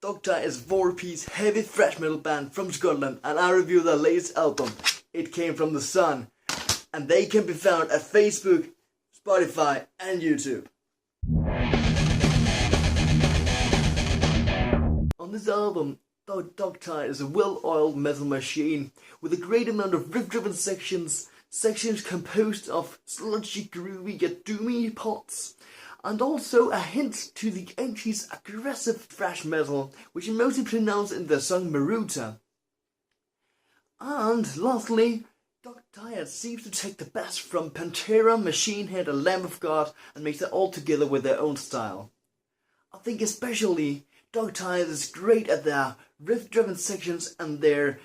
Dogtie is a 4-piece heavy thrash metal band from Scotland, and I review their latest album, It Came From The Sun, and they can be found at Facebook, Spotify and YouTube. On this album, Dogtie is a well-oiled metal machine with a great amount of riff-driven sections composed of sludgy, groovy yet doomy parts, and also a hint to the 80s aggressive thrash metal, which is mostly pronounced in their song Maruta. And lastly, Dogtie seems to take the best from Pantera, Machine Head and Lamb of God and makes it all together with their own style. I think especially Dogtie is great at their riff-driven sections and their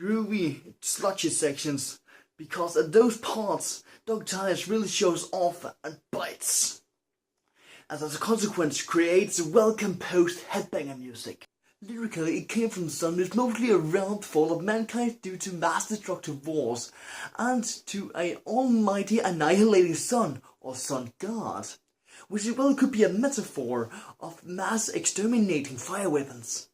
groovy, sludgy sections, because at those parts, Dogtie really shows off and bites, and as a consequence creates well-composed headbanger music. Lyrically, It Came From The Sun is mostly a realm full of mankind due to mass destructive wars, and to an almighty annihilating sun, or sun god, which as well could be a metaphor of mass exterminating fire weapons.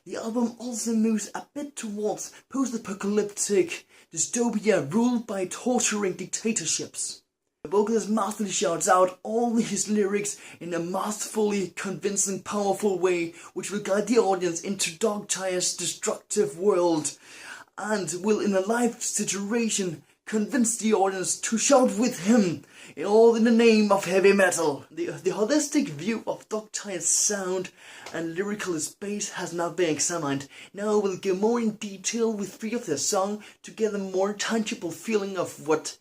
The album also moves a bit towards post-apocalyptic dystopia ruled by torturing dictatorships. The vocalist masterfully shouts out all his lyrics in a masterfully convincing, powerful way, which will guide the audience into Dogtie's destructive world, and will in a live situation convince the audience to shout with him, all in the name of heavy metal. The holistic view of Dogtie's sound and lyrical space has now been examined. Now we'll go more in detail with 3 of their songs to get a more tangible feeling of what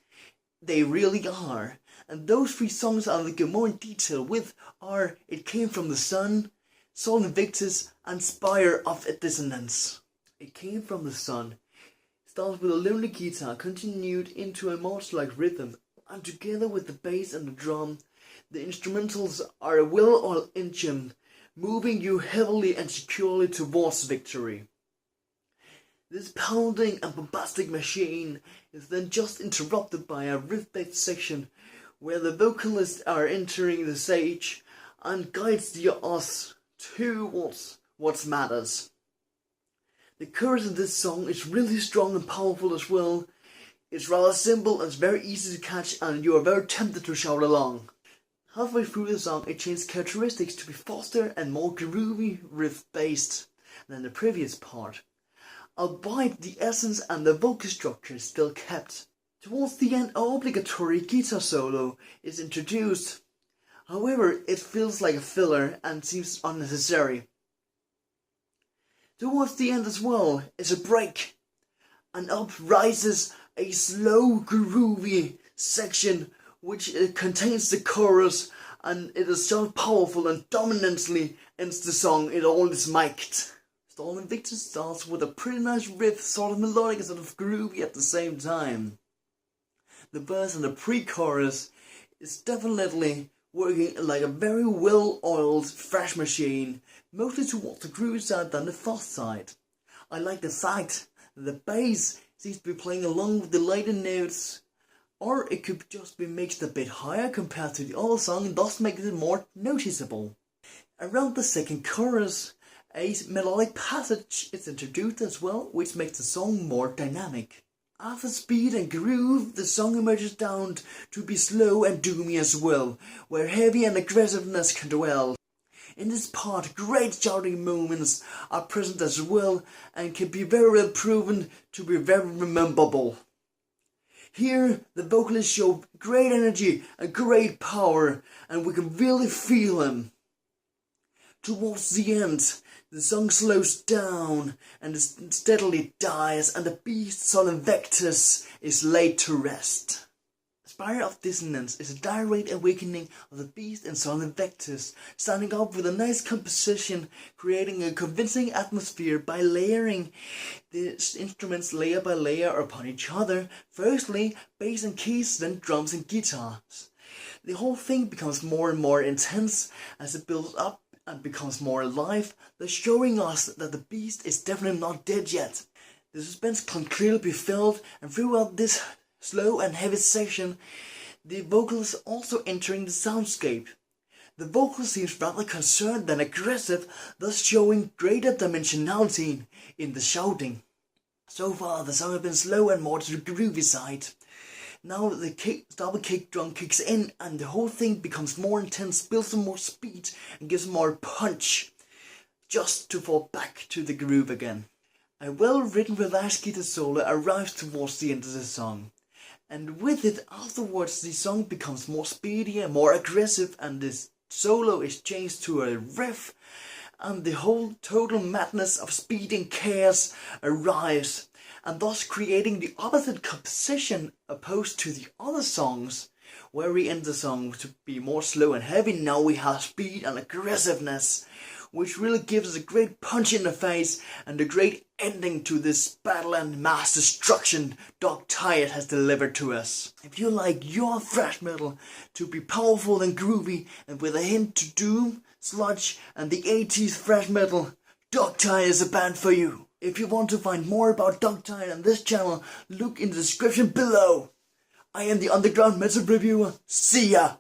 they really are. And those 3 songs I'll go more in detail with are It Came From The Sun, Sol Invictus and Spire of Dissonance. It Came From The Sun starts with a lonely guitar continued into a march-like rhythm, and together with the bass and the drum, the instrumentals are a well-oiled engine, moving you heavily and securely towards victory. This pounding and bombastic machine is then just interrupted by a riff-based section where the vocalists are entering the stage and guides us towards what matters. The chorus of this song is really strong and powerful as well. It's rather simple and it's very easy to catch, and you are very tempted to shout along. Halfway through the song it changes characteristics to be faster and more groovy riff-based than the previous part, albeit the essence and the vocal structure is still kept. Towards the end, an obligatory guitar solo is introduced. However, it feels like a filler and seems unnecessary. Towards the end as well is a break, and up rises a slow groovy section which contains the chorus, and it is so powerful and dominantly ends the song. It all is mic'd. Sol Invictus starts with a pretty nice riff, sort of melodic and sort of groovy at the same time. The verse and the pre-chorus is definitely working like a very well-oiled thrash machine, mostly towards the groovy side than the fast side. I like the fact that the bass seems to be playing along with the lighter notes, or it could just be mixed a bit higher compared to the other song and thus makes it more noticeable. Around the second chorus, a melodic passage is introduced as well, which makes the song more dynamic. After speed and groove, the song emerges down to be slow and doomy as well, where heavy and aggressiveness can dwell. In this part, great shouting moments are present as well and can be very well proven to be very rememberable. Here, the vocalists show great energy and great power, and we can really feel them. Towards the end, the song slows down and steadily dies, and the beast Sol Invictus is laid to rest. Spire of Dissonance is a direct awakening of the beast in Sol Invictus, standing up with a nice composition, creating a convincing atmosphere by layering the instruments layer by layer upon each other. Firstly, bass and keys, then drums and guitars. The whole thing becomes more and more intense as it builds up and becomes more alive, thus showing us that the beast is definitely not dead yet. The suspense can clearly be felt, and throughout this slow and heavy section, the vocals also entering the soundscape. The vocal seems rather concerned than aggressive, thus showing greater dimensionality in the shouting. So far the song has been slow and more to the groovy side. Now the double kick drum kicks in and the whole thing becomes more intense, builds some more speed and gives more punch, just to fall back to the groove again. A well-written relaxed guitar solo arrives towards the end of the song, and with it afterwards the song becomes more speedy and more aggressive, and the solo is changed to a riff, and the whole total madness of speed and chaos arrives, and thus creating the opposite composition opposed to the other songs, where we end the song to be more slow and heavy. Now we have speed and aggressiveness, which really gives us a great punch in the face and a great ending to this battle and mass destruction Dogtired has delivered to us. If you like your thrash metal to be powerful and groovy and with a hint to doom, sludge and the 80s thrash metal, Dogtired is a band for you. If you want to find more about Dogtired and this channel, look in the description below. I am the Underground Metal Reviewer. See ya!